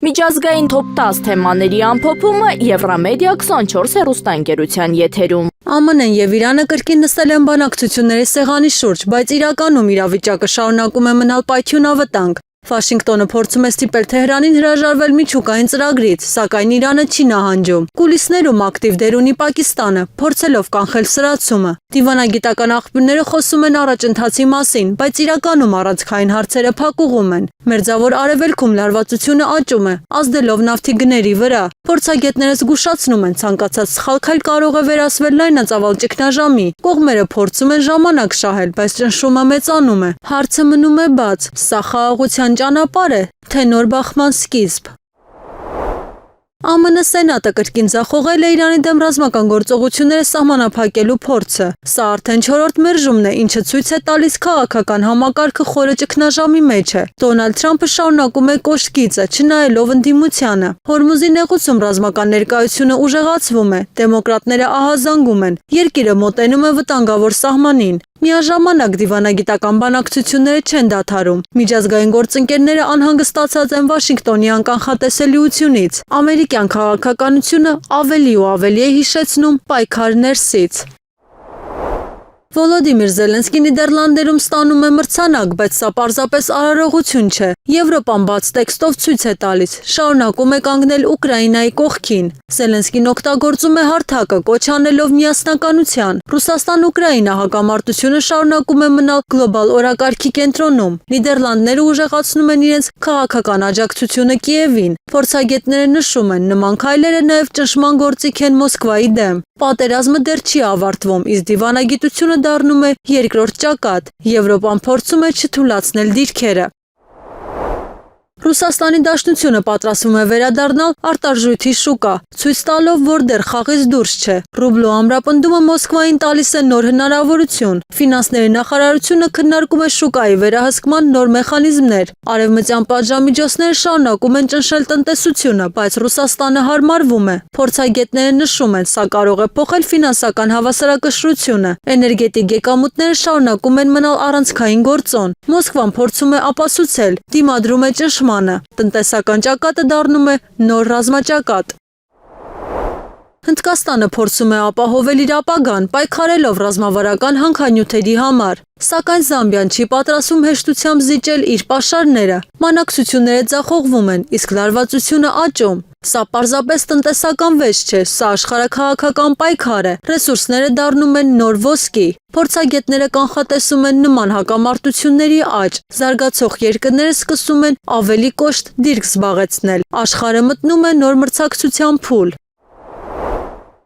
Միջազգային top 10 թեմաների ամփոփումը Եվրամեդիա 24 հեռուստաընկերության եթերում։ ԱՄՆ-ն եւ Իրանը կրկին նստել են բանակցությունների սեղանի շուրջ, բայց իրականում իրավիճակը շարունակում է մնալ պայթյունավտանգ։ Վաշինգտոնը փորձում է ստիպել Թեհրանին հրաժարվել միջուկային ծրագրից, սակայն Իրանը չի նահանջում։ Կուլիսներում ակտիվ դեր ունի Պակիստանը, փորձելով կանխել սրացումը։ Դիվանագիտական աղբյուրները խոսում են առաջընթացի մասին, բայց իրականում առանցքային հարցերը փակուղում են։ Մերձավոր Արևելքում լարվածությունը աճում է, ազդելով նավթի գների վրա։ Փորձագետները զգուշացնում են, ցանկացած սխալ քայլ կարող է վերածվել լայնածավալ ճգնաժամի։ Կողմերը փորձում են ժամանակ շահել, բայց ճնշումը մեծանում է։ Հարցը մնում է բաց։ Սա խաղաղության ճանապարհ է, թե նոր բախման սկիզբ։ ԱՄՆ Սենատը կրկին ձախողել է Իրանի դեմ ռազմական գործողությունները սահմանափակելու փորձը։ Սա արդեն 4-րդ մերժումն է, ինչը ցույց է տալիս քաղաքական համակարգը խորը ճգնաժամի մեջ է։ Դոնալդ Թրամփը շարունակում է կոշտ գիծը, չնայելով ընդդիմությանը։ Հորմուզի նեղուցում ռազմական ներկայությունը ուժեղացվում է, դեմոկրատները ահազանգում են, երկիրը մոտենում է վտանգավոր սահմանին։ Միաժամանակ դիվանագիտական բանակցությունները չեն դադարում։ Միջազգային գործընկերները անհանգստացած են Վաշինգտոնի անկանխատեսելիությունից։ Ամերիկյան քաղաքականությունը ավելի ու ավելի է հիշեցնում պայքար ներսից։ Վոլոդիմիր Զելենսկին Նիդերլանդերում ստանում է մրցանակ, բայց սա պարզապես արարողություն չէ։ Եվրոպան բաց տեքստով ցույց է տալիս, շարունակում է կանգնել Ուկրաինայի կողքին։ Զելենսկին օգտագործում է հարթակը, կոչ անելով միասնականության։ Ռուսաստան-Ուկրաինա հակամարտությունը շարունակում է մնալ գլոբալ օրակարգի կենտրոնում։ Նիդերլանդները ուժեղացնում են իրենց քաղաքական աջակցությունը Կիևին։ Փորձագետները նշում են, նման քայլերը նաև ճնշման գործիք են Մոսկվայի դեմ։ Պատերազմը դեռ չի ավարտվում, իսկ դիվանագիտությունը դառնում է երկրորդ ճակատ։ Եվրոպան փորձում է չթուլացնել դիրքերը։ Ռուսաստանի Դաշնությունը պատրաստվում է վերադառնալ արտարժույթի շուկա, ցույց տալով, որ դեռ խաղից դուրս չէ։ Ռուբլու ամրապնդումը Մոսկվային տալիս է նոր հնարավորություն։ Ֆինանսների նախարարությունը քննարկում է շուկայի վերահսկման նոր մեխանիզմներ։ Արևմտյան պատժամիջոցները շարունակում են ճնշել տնտեսությունը, բայց Ռուսաստանը հարմարվում է։ Փորձագետները նշում են, սա կարող է փոխել ֆինանսական հավասարակշռությունը։ Էներգետիկ եկամուտները շարունակում են մնալ առանցքային գործոն։ Մոսկվան փորձում է ապացուցել, դիմադրում է ճնշմանը։ Տնտեսական ճակատը դառնում է նոր ռազմաճակատ։ Հնդկաստանը փորձում է ապահովել իր ապագան, պայքարելով ռազմավարական հանքանյութերի համար։ Սակայն Զամբիան չի պատրաստվում հեշտությամբ զիջել իր պաշարները։ Բանակցությունները ձախողվում են, իսկ լարվածությունը աճում։ Սա պարզապես տնտեսական վեճ չէ, սա աշխարհաքաղաքական պայքար է։ Ռեսուրսները դառնում են նոր ոսկի։ Փորձագետները կանխատեսում են նման հակամարտությունների աճ։ Զարգացող երկրները սկսում են ավելի կոշտ դիրք զբաղեցնել։ Աշխարհը մտնում է նոր մրցակցության փուլ։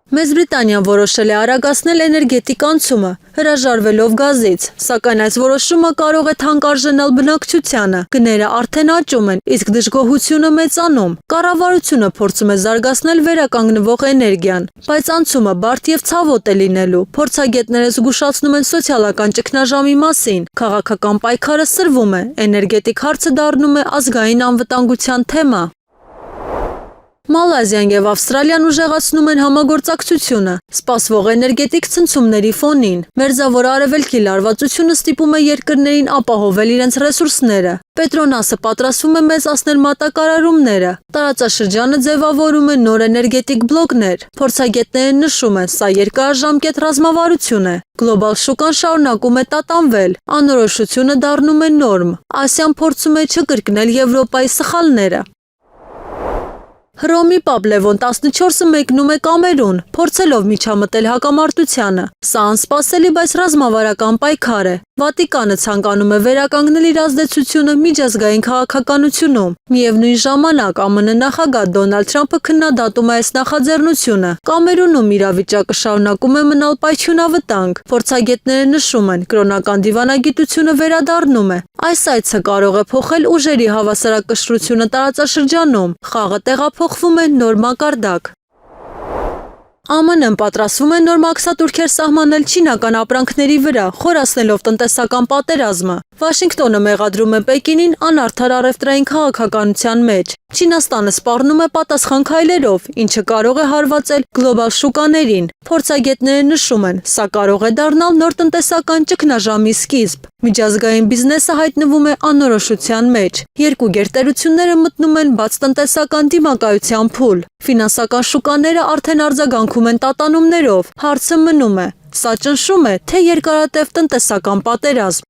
Մեծ Բրիտանիան որոշել է արագացնել էներգետիկ անցումը, հրաժարվելով գազից, սակայն այս որոշումը կարող է թանկարժանալ բնակչությանը։ Գները արդեն աճում են, իսկ դժգոհությունը մեծանում։ Կառավարությունը փորձում է զարգացնել վերականգնվող էներգիան, բայց անցումը բարդ եւ ցավոտ է լինելու։ Փորձագետները զգուշացնում են սոցիալական ճգնաժամի մասին։ Քաղաքական պայքարը սրվում է, էներգետիկ հարցը դառնում է ազգային անվտանգության թեմա։ Մալազիան եւ Ավստրալիան ուժեղացնում են համագործակցությունը, սպասվող էներգետիկ ցնցումների ֆոնին։ Մերձավոր Արևելքի լարվածությունը ստիպում է երկրներին ապահովել իրենց ռեսուրսները։ Պետրոնասը պատրաստվում է մեծացնել մատակարարումները։ Տարածաշրջանը ձևավորում է նոր էներգետիկ բլոկներ։ Փորձագետները նշում են, սա երկարաժամկետ ռազմավարություն է։ Գլոբալ շուկան շարունակում է տատանվել։ Անորոշությունը դառնում է նորմ։ Ասիան փորձում է չկրկնել Եվրոպայի սխալները։ Հռոմի Պապ Լևոն 14-ը մեկնում է Կամերուն, փորձելով միջամտել հակամարտությանը։ Սա անսպասելի, բայց ռազմավարական պայքար է։ Վատիկանը ցանկանում է վերականգնել իր ազդեցությունը միջազգային քաղաքականությունում։ Միևնույն ժամանակ ԱՄՆ նախագահ Դոնալդ Թրամփը քննադատում է այս նախաձեռնությունը։ Կամերունում իրավիճակը շարունակում է մնալ պայթյունավտանգ։ Փորձագետները նշում են, կրոնական դիվանագիտությունը վերադառնում է։ Այս այցը կարող է փոխել ուժերի հավասարակշռությունը տարածաշրջանում։ Խաղը տեղափոխվում է նոր մակարդակ։ ԱՄՆ-ն պատրաստվում է նոր մաքսատուրքեր սահմանել չինական ապրանքների վրա, խորացնելով տնտեսական պատերազմը։ Վաշինգտոնը մեղադրում է Պեկինին անարդար առևտրային քաղաքականության մեջ։ Չինաստանը սպառնում է պատասխան քայլերով, ինչը կարող է հարվածել գլոբալ շուկաներին։ Փորձագետները նշում են, սա կարող է դառնալ նոր տնտեսական ճգնաժամի սկիզբ։ Միջազգային բիզնեսը հայտնվում է անորոշության մեջ։ Երկու գերտերությունները մտնում են բաց տնտեսական դիմակայության փուլ։ Ֆինանսական շուկաները արդեն արձագանքում են տատանումներով։ Հարցը մնում է. սա ճնշում է, թե երկարատև տնտեսական պատերազմ։